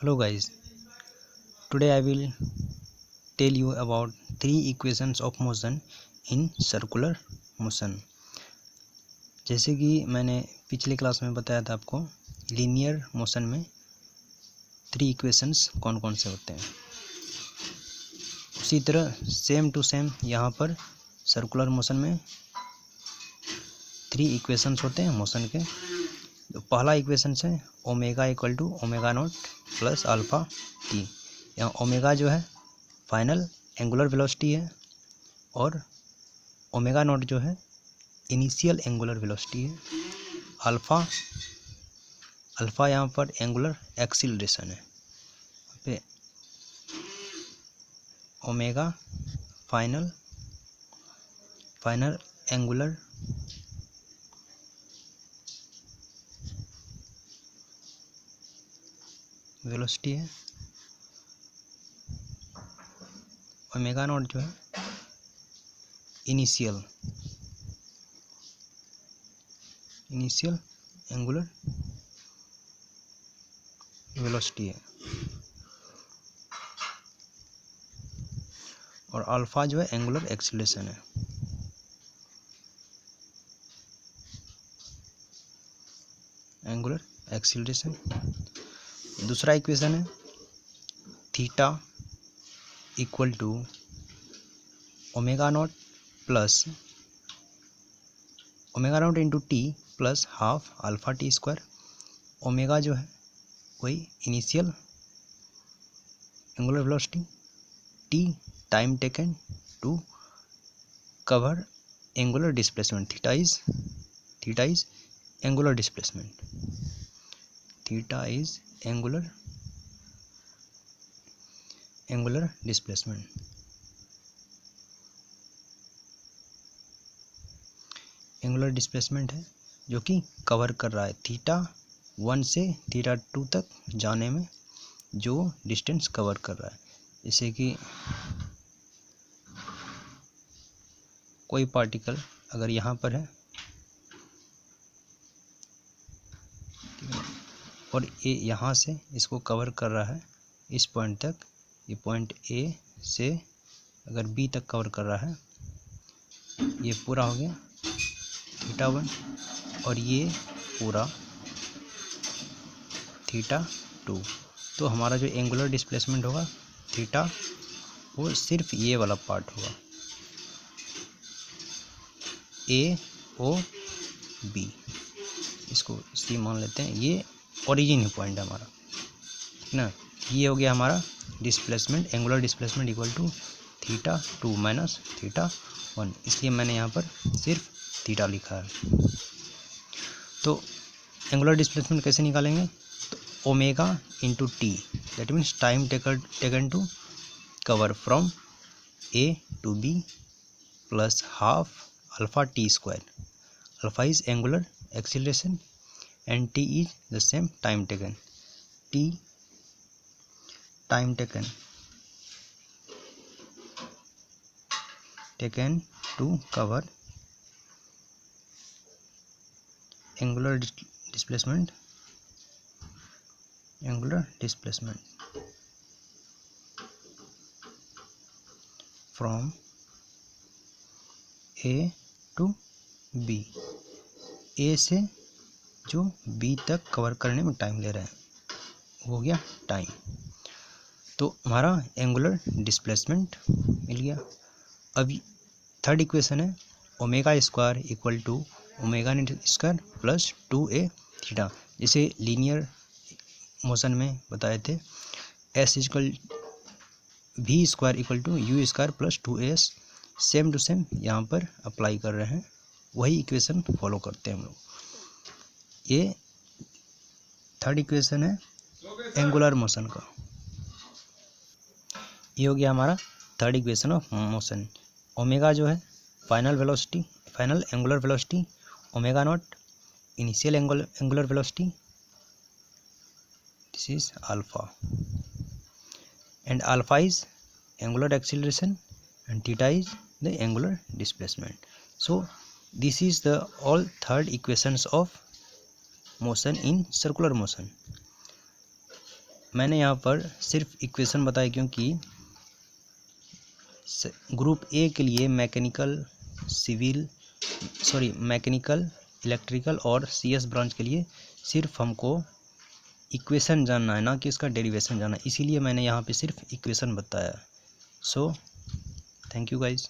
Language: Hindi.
Hello guys, today I will tell you about three equations of motion in circular motion। जैसे कि मैंने पिछले क्लास में बताया था आपको, लीनियर मोशन में थ्री इक्वेशंस कौन कौन से होते हैं, उसी तरह सेम टू सेम यहाँ पर सर्कुलर मोशन में थ्री इक्वेशंस होते हैं मोशन के। तो पहला इक्वेशन है omega equal to omega naught plus alpha t. यहाँ ओमेगा जो है फाइनल एंगुलर वेलोसिटी है और ओमेगा नॉट जो है इनिशियल एंगुलर वेलोसिटी है। अल्फ़ा यहाँ पर एंगुलर एक्सीलरेशन है। पे ओमेगा फाइनल एंगुलर वेलोसिटी है। ओमेगा नॉट जो है इनिशियल एंगुलर वेलोसिटी है और अल्फ़ा जो है एंगुलर एक्सीलरेशन है। Angular acceleration. दूसरा इक्वेशन है theta equal to omega naught plus omega naught into t plus half alpha t square. Omega जो है वही initial angular velocity, t time taken to cover angular displacement. Theta is angular displacement. Theta is angular displacement. Angular displacement है जो कि कवर कर रहा है थीटा 1 से थीटा 2 तक जाने में जो डिस्टेंस कवर कर रहा है। जैसे कि कोई पार्टिकल अगर यहाँ पर है और ये यहाँ से इसको कवर कर रहा है इस पॉइंट तक, ये पॉइंट ए से अगर बी तक कवर कर रहा है, ये पूरा हो गया थीटा 1 और ये पूरा थीटा 2। तो हमारा जो एंगुलर डिस्प्लेसमेंट होगा थीटा, वो सिर्फ ये वाला पार्ट होगा, ए ओ बी, इसको सी मान लेते हैं। ये ओरिजिन पॉइंट है हमारा, ठीक ना। ये हो गया हमारा displacement, angular displacement equal to theta 2 minus theta 1, इसलिए मैंने यहाँ पर सिर्फ थीटा लिखा है। तो एंगुलर डिस्प्लेसमेंट कैसे निकालेंगे? तो omega into t, that means time taken to cover from A to B plus half alpha t square. Alpha is angular acceleration and t is the same time taken, t time taken to cover angular displacement from a to b, a से जो बी तक कवर करने में टाइम ले रहा है, हो गया टाइम। तो हमारा एंगुलर डिस्प्लेसमेंट मिल गया। अब थर्ड इक्वेशन है omega square equal to omega naught square plus 2a theta. जैसे लीनियर मोशन में बताए थे s equal v square equal to u square plus 2as, same to same यहाँ पर अप्लाई कर रहे हैं, वही इक्वेशन फॉलो करते हैं हम लोग। ये थर्ड इक्वेशन है एंगुलर मोशन का। ये हो गया हमारा third equation of motion. Omega जो है final angular velocity, omega naught initial angular velocity, this is alpha, and alpha is angular acceleration and theta is the angular displacement. So this is the all third equations of motion in circular motion. मैंने यहाँ पर सिर्फ इक्वेशन बताई, क्योंकि ग्रुप ए के लिए मैकेनिकल, इलेक्ट्रिकल और CS ब्रांच के लिए सिर्फ हमको इक्वेशन जानना है, ना कि उसका डेरिवेशन जानना है। इसीलिए मैंने यहाँ पे सिर्फ इक्वेशन बताया। So thank you guys.